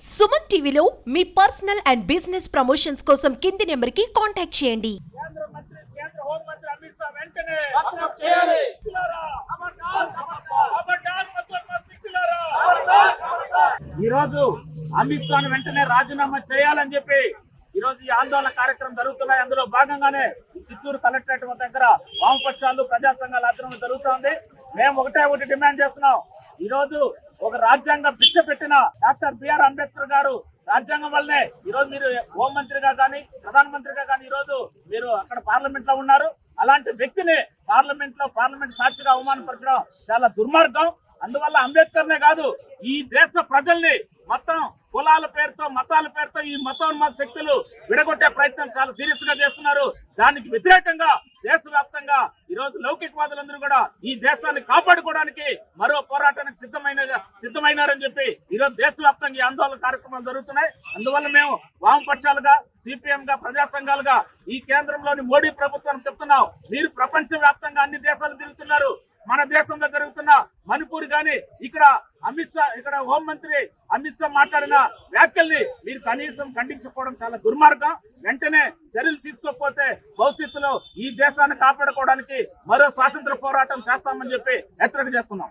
సుమన్ టీవీలో మీ personal and business promotions కోసం కింది నెంబర్కి కాంటాక్ట్ చేయండి. కేంద్ర హోంమంత్రి అమిత్ షా వెంటనే అమలు చేయాలి. ఈ రోజు అమిత్ షా వెంటనే రాజీనామా చేయాలని చెప్పి ఈ రోజు ఈ ఆందోళన కార్యక్రమం జరుగుతున్నాయి. అందులో భాగంగానే చిత్తూరు కలెక్టరేట్ దగ్గర వామపక్షాలు ప్రజా సంఘాల ఆధ్వర్యంలో జరుగుతోంది. మేము ఒకటి డిమాండ్ చేస్తున్నాం. ఈ రోజు ఒక రాజ్యాంగం పిచ్చ పెట్టిన డాక్టర్ బిఆర్ అంబేద్కర్ గారు రాజ్యాంగం వల్లనే ఈ రోజు మీరు హోంమంత్రిగా కానీ ప్రధానమంత్రిగా కానీ ఈ రోజు మీరు అక్కడ పార్లమెంట్ లో ఉన్నారు. అలాంటి వ్యక్తిని పార్లమెంట్ సాక్షిగా అవమానపరచడం చాలా దుర్మార్గం. అందువల్ల అంబేద్కర్నే కాదు ఈ దేశ ప్రజల్ని మొత్తం కులాల పేరుతో మతాల పేరుతో ఈ మతోన్మాద శక్తులు విడగొట్టే ప్రయత్నం చాలా సీరియస్ గా చేస్తున్నారు. దానికి వ్యతిరేకంగా దేశవ్యాప్తంగా ఈ రోజు లౌకికవాదులందరూ కూడా ఈ దేశాన్ని కాపాడుకోవడానికి మరో పోరాటానికి సిద్ధమైనారని చెప్పి ఈ రోజు దేశవ్యాప్తంగా ఈ ఆందోళన కార్యక్రమాలు జరుగుతున్నాయి. అందువల్ల మేము వామపక్షాలుగా సిపిఎం గా ప్రజా సంఘాలుగా ఈ కేంద్రంలోని మోడీ ప్రభుత్వాన్ని చెప్తున్నాం. మీరు ప్రపంచ వ్యాప్తంగా అన్ని దేశాలు తిరుగుతున్నారు. మన దేశంలో జరుగుతున్న మణిపూర్ గాని ఇక్కడ హోంమంత్రి అమిత్ షా మాట్లాడిన వ్యాఖ్యల్ని మీరు కనీసం ఖండించకపోవడం చాలా దుర్మార్గం. వెంటనే చర్యలు తీసుకోకపోతే భవిష్యత్తులో ఈ దేశాన్ని కాపాడుకోవడానికి మరో స్వాతంత్ర పోరాటం చేస్తామని చెప్పి హెచ్చరిక చేస్తున్నాం.